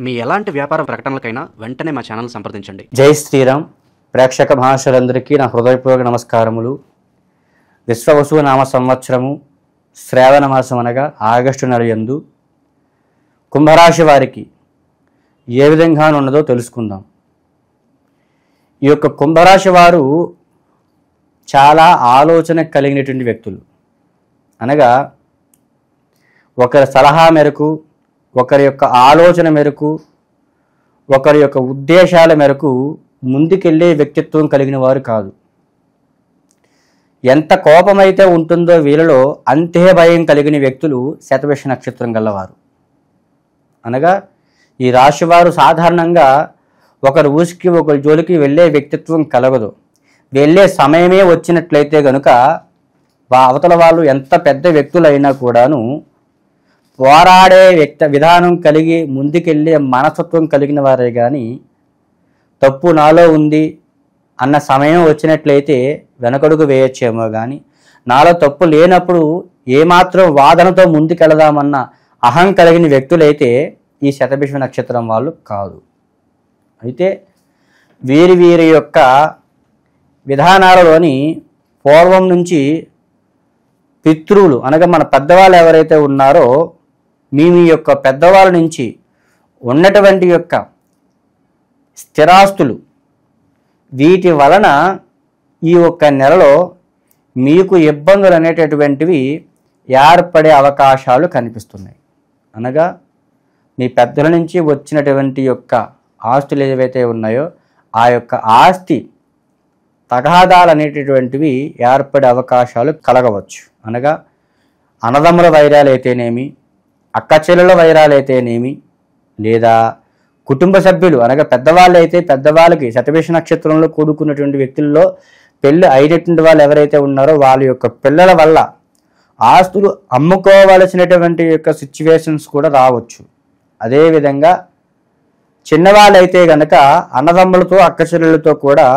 మీ ఎలాంటి వ్యాపార ప్రకటనలకైనా వెంటనే మా ఛానల్ సంప్రదించండి. జై శ్రీరామ్. ప్రేక్షక మహాశయులందరికీ నా హృదయపూర్వక నమస్కారములు. విశ్వవసు నామ సంవత్సరము శ్రావణ మాసం అనగా ఆగస్టు నెల యందు కుంభరాశి వారికి ఏ విధంగా ఉన్నదో తెలుసుకుందాం. ఈ యొక్క కుంభరాశి వారు చాలా ఆలోచన కలిగినటువంటి వ్యక్తులు. అనగా ఒకరి సలహా మేరకు, ఒకరి యొక్క ఆలోచన మేరకు, ఒకరి యొక్క ఉద్దేశాల మేరకు ముందుకెళ్ళే వ్యక్తిత్వం కలిగిన వారు కాదు. ఎంత కోపమైతే ఉంటుందో వీళ్ళలో అంతే భయం కలిగిన వ్యక్తులు శతభిష నక్షత్రం గలవారు. అనగా ఈ రాశివారు సాధారణంగా ఒకరి ఊసికి ఒకరి జోలికి వెళ్ళే వ్యక్తిత్వం కలగదు. వెళ్ళే సమయమే వచ్చినట్లయితే గనుక అవతల వాళ్ళు ఎంత పెద్ద వ్యక్తులైనా కూడాను పోరాడే విధానం కలిగి ముందుకెళ్ళే మనస్తత్వం కలిగిన వారే కానీ తప్పు నాలో ఉంది అన్న సమయం వచ్చినట్లయితే వెనకడుగు వేయచ్చేమో కానీ నాలో తప్పు లేనప్పుడు ఏమాత్రం వాదనతో ముందుకెళదామన్న అహం కలిగిన వ్యక్తులైతే ఈ శతభిష నక్షత్రం వాళ్ళు కాదు. అయితే వీరి యొక్క విధానాలలోని పూర్వం నుంచి పితృలు అనగా మన పెద్దవాళ్ళు ఎవరైతే ఉన్నారో మీ యొక్క పెద్దవాళ్ళ నుంచి ఉన్నటువంటి యొక్క స్థిరాస్తులు వీటి వలన ఈ ఒక్క నెలలో మీకు ఇబ్బందులు అనేటటువంటివి ఏర్పడే అవకాశాలు కనిపిస్తున్నాయి. అనగా మీ పెద్దల నుంచి వచ్చినటువంటి యొక్క ఆస్తులు ఏవైతే ఉన్నాయో ఆ యొక్క ఆస్తి తగాదాలు అనేటటువంటివి ఏర్పడే అవకాశాలు కలగవచ్చు. అనగా అన్నదమ్ముల వైరాలు అయితేనేమి, అక్క చెల్లెల వైరాలు అయితేనేమి, లేదా కుటుంబ సభ్యులు అనగా పెద్దవాళ్ళు అయితే పెద్దవాళ్ళకి శతభిష నక్షత్రంలో కూడుకున్నటువంటి వ్యక్తుల్లో పెళ్ళి అయినటువంటి వాళ్ళు ఎవరైతే ఉన్నారో వాళ్ళ యొక్క పిల్లల వల్ల ఆస్తులు అమ్ముకోవలసినటువంటి యొక్క సిచ్యువేషన్స్ కూడా రావచ్చు. అదేవిధంగా చిన్నవాళ్ళైతే గనక అన్నదమ్ములతో అక్క చెల్లెలతో కూడా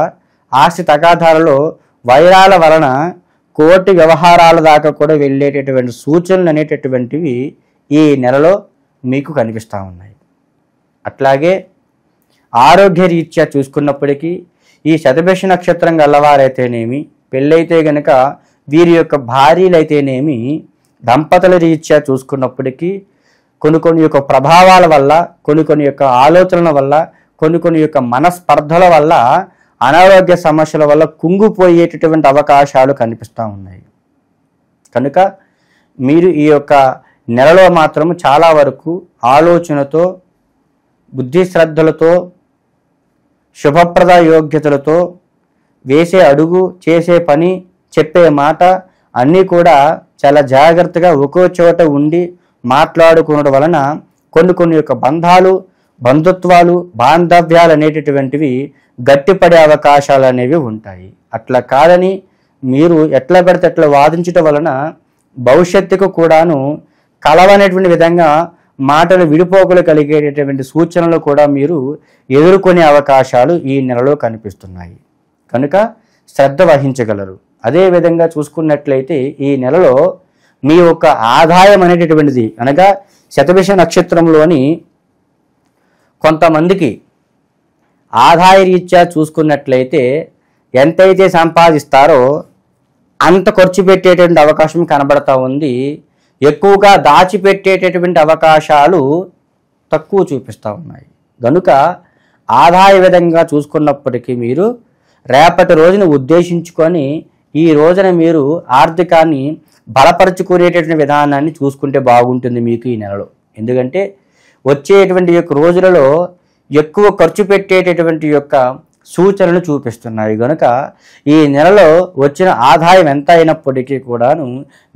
ఆస్తి తగాదాలలో వైరాల వలన కోర్టు వ్యవహారాల దాకా కూడా వెళ్ళేటటువంటి సూచనలు అనేటటువంటివి ఈ నెలలో మీకు కనిపిస్తూ ఉన్నాయి. అట్లాగే ఆరోగ్య రీత్యా చూసుకున్నప్పటికీ ఈ శతభిష నక్షత్రం గల్లవారైతేనేమి, పెళ్ళైతే గనక వీరి యొక్క భార్యలైతేనేమి దంపతుల రీత్యా చూసుకున్నప్పటికీ కొన్ని యొక్క ప్రభావాల వల్ల, కొన్ని యొక్క ఆలోచనల వల్ల, కొన్ని యొక్క మనస్పర్ధల వల్ల, అనారోగ్య సమస్యల వల్ల కుంగిపోయేటటువంటి అవకాశాలు కనిపిస్తూ ఉన్నాయి. కనుక మీరు ఈ యొక్క నెలలో మాత్రం చాలా వరకు ఆలోచనతో, బుద్ధి శ్రద్ధలతో, శుభప్రద యోగ్యతలతో వేసే అడుగు, చేసే పని, చెప్పే మాట అన్నీ కూడా చాలా జాగ్రత్తగా ఒక్కో చోట ఉండి మాట్లాడుకోవడం వలన కొన్ని యొక్క బంధాలు, బంధుత్వాలు, బాంధవ్యాలు అనేటటువంటివి గట్టిపడే అవకాశాలు అనేవి ఉంటాయి. అట్లా కాదని మీరు ఎట్లా పడితే అట్లా వాదించడం వలన భవిష్యత్తుకు కూడాను కలవనేటువంటి విధంగా మాటలు విడిపోకలు కలిగేటటువంటి సూచనలు కూడా మీరు ఎదుర్కొనే అవకాశాలు ఈ నెలలో కనిపిస్తున్నాయి. కనుక శ్రద్ధ వహించగలరు. అదేవిధంగా చూసుకున్నట్లయితే ఈ నెలలో మీ యొక్క ఆదాయం అనేటటువంటిది అనగా శతభిష నక్షత్రంలోని కొంతమందికి ఆదాయ రీత్యా చూసుకున్నట్లయితే ఎంతైతే సంపాదిస్తారో అంత ఖర్చు పెట్టేటువంటి అవకాశం కనబడతా ఉంది. ఎక్కువగా దాచిపెట్టేటటువంటి అవకాశాలు తక్కువ చూపిస్తూ ఉన్నాయి. కనుక ఆదాయ విధంగా చూసుకున్నప్పటికీ మీరు రేపటి రోజున ఉద్దేశించుకొని ఈ రోజున మీరు ఆర్థికాన్ని బలపరుచుకునేటటువంటి విధానాన్ని చూసుకుంటే బాగుంటుంది మీకు ఈ నెలలో. ఎందుకంటే వచ్చేటువంటి యొక్క రోజులలో ఎక్కువ ఖర్చు పెట్టేటటువంటి యొక్క సూచనలు చూపిస్తున్నాయి. కనుక ఈ నెలలో వచ్చిన ఆదాయం ఎంత అయినప్పటికీ కూడాను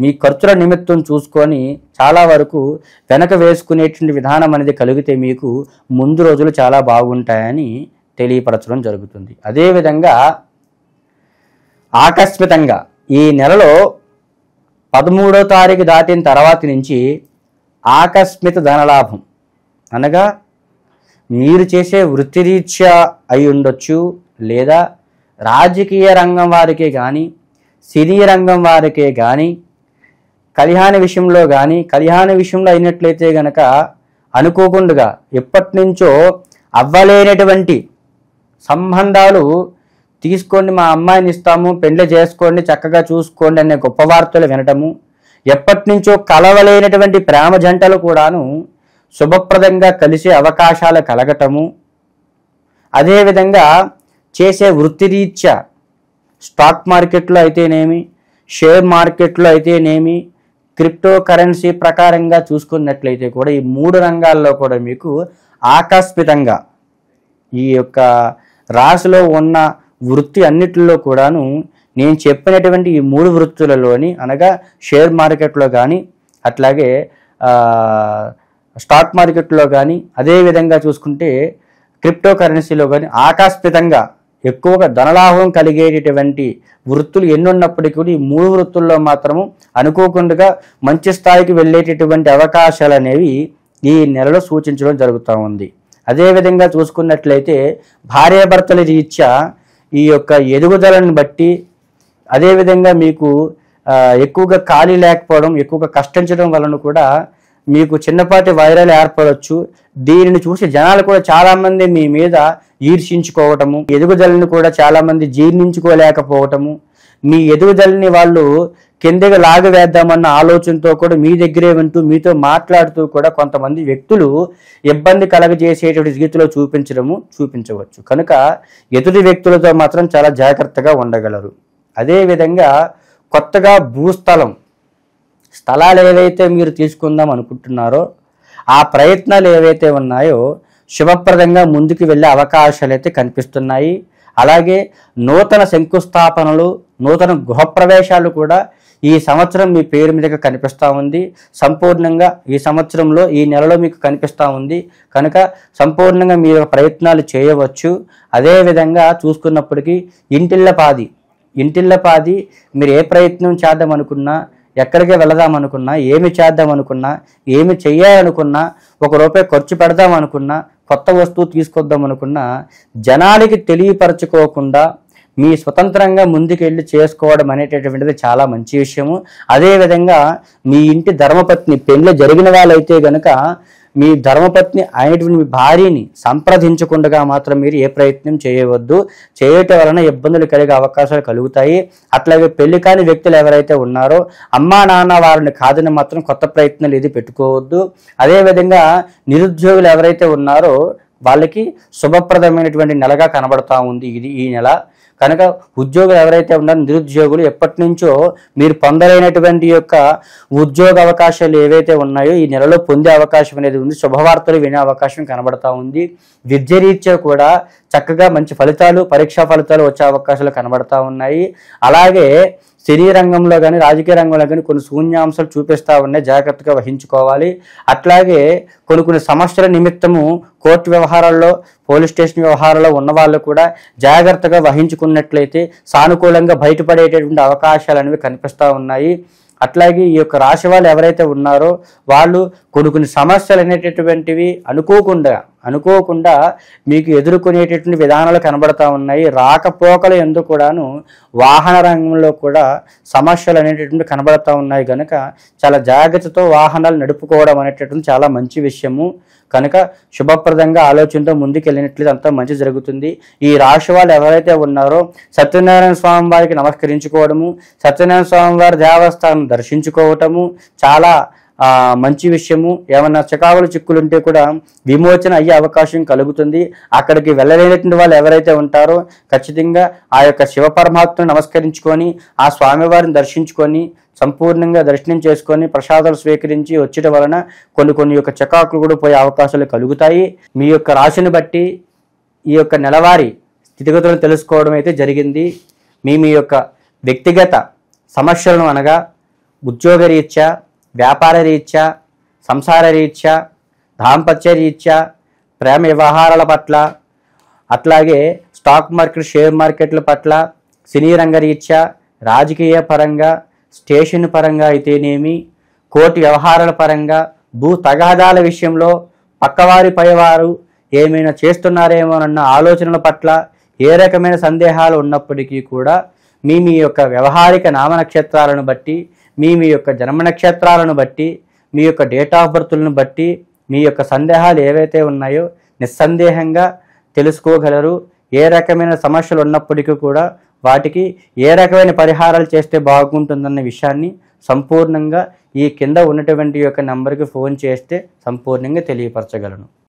మీ ఖర్చుల నిమిత్తం చూసుకొని చాలా వరకు వెనక వేసుకునేటువంటి విధానం అనేది కలిగితే మీకు ముందు రోజులు చాలా బాగుంటాయని తెలియపరచడం జరుగుతుంది. అదేవిధంగా ఆకస్మికంగా ఈ నెలలో 13వ తారీఖు దాటిన తర్వాత నుంచి ఆకస్మిక ధనలాభం అనగా మీరు చేసే వృత్తిరీత్యా అయి ఉండొచ్చు, లేదా రాజకీయ రంగం వారికే కానీ, సినీ రంగం వారికే కానీ, కళ్యాణ విషయంలో అయినట్లయితే గనక అనుకోకుండా ఎప్పటి నుంచో అవ్వలేనటువంటి సంబంధాలు తీసుకోండి, మా అమ్మాయిని ఇస్తాము, పెళ్లి చేసుకోండి, చక్కగా చూసుకోండి అనే గొప్ప వార్తలు వినటము, ఎప్పటి నుంచో కలవలేనటువంటి ప్రేమ జంటలు కూడాను శుభప్రదంగా కలిసే అవకాశాలు కలగటము, అదేవిధంగా చేసే వృత్తిరీత్యా స్టాక్ మార్కెట్లో అయితేనేమి, షేర్ మార్కెట్లో అయితేనేమి, క్రిప్టో కరెన్సీ ప్రకారంగా చూసుకున్నట్లయితే కూడా ఈ 3 రంగాల్లో కూడా మీకు ఆకస్మికంగా ఈ యొక్క రాశిలో ఉన్న వృత్తి అన్నిటిలో కూడాను నేను చెప్పినటువంటి ఈ 3 వృత్తులలోని అనగా షేర్ మార్కెట్లో కానీ, అట్లాగే స్టాక్ మార్కెట్లో కానీ, అదేవిధంగా చూసుకుంటే క్రిప్టో కరెన్సీలో కానీ ఆకస్మికంగా ఎక్కువగా ధనలాభం కలిగేటటువంటి వృత్తులు ఎన్నున్నప్పటికీ కూడా ఈ 3 వృత్తుల్లో మాత్రము అనుకోకుండా మంచి స్థాయికి వెళ్ళేటటువంటి అవకాశాలు అనేవి ఈ నెలలో సూచించడం జరుగుతూ ఉంది. అదేవిధంగా చూసుకున్నట్లయితే భార్యాభర్తల రీత్యా ఈ యొక్క ఎదుగుదలను బట్టి, అదేవిధంగా మీకు ఎక్కువగా ఖాళీ లేకపోవడం, ఎక్కువగా కష్టించడం వలన కూడా మీకు చిన్నపాటి వైరాలు ఏర్పడవచ్చు. దీనిని చూసి జనాలు కూడా చాలామంది మీ మీద ఈర్షించుకోవటము, ఎదుగుదలని కూడా చాలామంది జీర్ణించుకోలేకపోవటము, మీ ఎదుగుదలని వాళ్ళు కిందకి లాగవేద్దామన్న ఆలోచనతో కూడా మీ దగ్గరే వింటూ మీతో మాట్లాడుతూ కూడా కొంతమంది వ్యక్తులు ఇబ్బంది కలగజేసేటువంటి స్థితిలో చూపించవచ్చు. కనుక ఎదుటి వ్యక్తులతో మాత్రం చాలా జాగ్రత్తగా ఉండగలరు. అదేవిధంగా కొత్తగా స్థలాలు ఏవైతే మీరు తీసుకుందాం అనుకుంటున్నారో ఆ ప్రయత్నాలు ఏవైతే ఉన్నాయో శుభప్రదంగా ముందుకు వెళ్ళే అవకాశాలు అయితే కనిపిస్తున్నాయి. అలాగే నూతన శంకుస్థాపనలు, నూతన గృహప్రవేశాలు కూడా ఈ సంవత్సరం మీ పేరు మీదగా కనిపిస్తూ ఉంది. సంపూర్ణంగా ఈ సంవత్సరంలో ఈ నెలలో మీకు కనిపిస్తూ ఉంది. కనుక సంపూర్ణంగా మీరు ప్రయత్నాలు చేయవచ్చు. అదేవిధంగా చూసుకున్నప్పటికీ ఇంటిల్లపాది మీరు ఏ ప్రయత్నం చేద్దాం అనుకున్నా, ఎక్కడికి వెళదామనుకున్నా, ఏమి చేద్దామనుకున్నా, ఏమి చెయ్యాలనుకున్నా, ₹1 ఖర్చు పెడదామనుకున్నా, కొత్త వస్తువు తీసుకొద్దాం అనుకున్నా జనాలకి తెలియపరచుకోకుండా మీ స్వతంత్రంగా ముందుకెళ్ళి చేసుకోవడం అనేటటువంటిది చాలా మంచి విషయము. అదేవిధంగా మీ ఇంటి ధర్మపత్ని పెళ్లి జరిగిన వాళ్ళైతే గనక మీ ధర్మపత్ని అయినటువంటి మీ భార్యని సంప్రదించకుండా మాత్రం మీరు ఏ ప్రయత్నం చేయవద్దు. చేయటం వలన ఇబ్బందులు కలిగే అవకాశాలు కలుగుతాయి. అట్లాగే పెళ్లి కాని వ్యక్తులు ఎవరైతే ఉన్నారో అమ్మా నాన్న వారిని కాదని మాత్రం కొత్త ప్రయత్నాలు ఏది పెట్టుకోవద్దు. అదేవిధంగా నిరుద్యోగులు ఎవరైతే ఉన్నారో వాళ్ళకి శుభప్రదమైనటువంటి నెలగా కనబడతా ఉంది ఈ నెల. కనుక ఉద్యోగులు ఎవరైతే ఉన్నారో నిరుద్యోగులు ఎప్పటి నుంచో మీరు పొందలేనటువంటి యొక్క ఉద్యోగ అవకాశాలు ఏవైతే ఉన్నాయో ఈ నెలలో పొందే అవకాశం అనేది ఉంది. శుభవార్తలు వినే అవకాశం కనబడతా ఉంది. విద్యరీత్యా కూడా చక్కగా మంచి ఫలితాలు, పరీక్షా ఫలితాలు వచ్చే అవకాశాలు కనబడతా ఉన్నాయి. అలాగే సినీ రంగంలో కానీ రాజకీయ రంగంలో కానీ కొన్ని శూన్యాంశాలు చూపిస్తూ ఉన్నాయి, జాగ్రత్తగా వహించుకోవాలి. అట్లాగే కొన్ని సమస్యల నిమిత్తము కోర్టు వ్యవహారాల్లో, పోలీస్ స్టేషన్ వ్యవహారాల్లో ఉన్న వాళ్ళు కూడా జాగ్రత్తగా వహించుకున్నట్లయితే సానుకూలంగా బయటపడేటటువంటి అవకాశాలు అనేవి కనిపిస్తూ ఉన్నాయి. అట్లాగే ఈ యొక్క రాశి వాళ్ళు ఎవరైతే ఉన్నారో వాళ్ళు కొన్ని సమస్యలు అనేటటువంటివి అనుకోకుండా మీకు ఎదుర్కొనేటటువంటి విధానాలు కనబడతా ఉన్నాయి. రాకపోకలు ఎందుకు కూడాను వాహన రంగంలో కూడా సమస్యలు అనేటటువంటి కనబడతా ఉన్నాయి. కనుక చాలా జాగ్రత్తతో వాహనాలు నడుపుకోవడం అనేటటువంటి చాలా మంచి విషయము. కనుక శుభప్రదంగా ఆలోచనతో ముందుకెళ్ళినట్లయితే అంతా మంచి జరుగుతుంది. ఈ రాశి వాళ్ళు ఎవరైతే ఉన్నారో సత్యనారాయణ స్వామి వారికి నమస్కరించుకోవడము, సత్యనారాయణ స్వామి వారి దేవస్థానం దర్శించుకోవటము చాలా మంచి విషయము. ఏమన్నా చిక్కులు ఉంటే కూడా విమోచన అయ్యే అవకాశం కలుగుతుంది. అక్కడికి వెళ్ళలేనటువంటి వాళ్ళు ఎవరైతే ఉంటారో ఖచ్చితంగా ఆ యొక్క శివ పరమాత్మను నమస్కరించుకొని ఆ స్వామివారిని దర్శించుకొని సంపూర్ణంగా దర్శనం చేసుకొని ప్రసాదాలు స్వీకరించి వచ్చేట వలన కొన్ని యొక్క చికాకులు కూడా పోయే అవకాశాలు కలుగుతాయి. మీ యొక్క రాశిని బట్టి ఈ యొక్క నెలవారీ స్థితిగతులను తెలుసుకోవడం అయితే జరిగింది. మీ యొక్క వ్యక్తిగత సమస్యలను అనగా ఉద్యోగ రీత్యా, వ్యాపార రీత్యా, సంసార రీత్యా, దాంపత్య రీత్యా, ప్రేమ వ్యవహారాల పట్ల, అట్లాగే స్టాక్ మార్కెట్, షేర్ మార్కెట్ల పట్ల, సినీ రంగ రీత్యా, రాజకీయ పరంగా, స్టేషన్ పరంగా అయితేనేమి, కోర్టు వ్యవహారాల పరంగా, భూ తగాదాల విషయంలో పక్కవారి పైవారు ఏమైనా చేస్తున్నారేమోనన్న ఆలోచనల పట్ల ఏ రకమైన సందేహాలు ఉన్నప్పటికీ కూడా మీ యొక్క వ్యవహారిక నామ నక్షత్రాలను బట్టి, మీ యొక్క జన్మ నక్షత్రాలను బట్టి, మీ యొక్క డేట్ ఆఫ్ బర్త్లను బట్టి మీ యొక్క సందేహాలు ఏవైతే ఉన్నాయో నిస్సందేహంగా తెలుసుకోగలరు. ఏ రకమైన సమస్యలు ఉన్నప్పటికీ కూడా వాటికి ఏ రకమైన పరిహారాలు చేస్తే బాగుంటుందన్న విషయాన్ని సంపూర్ణంగా ఈ కింద ఉన్నటువంటి యొక్క నంబర్కి ఫోన్ చేస్తే సంపూర్ణంగా తెలియపరచగలను.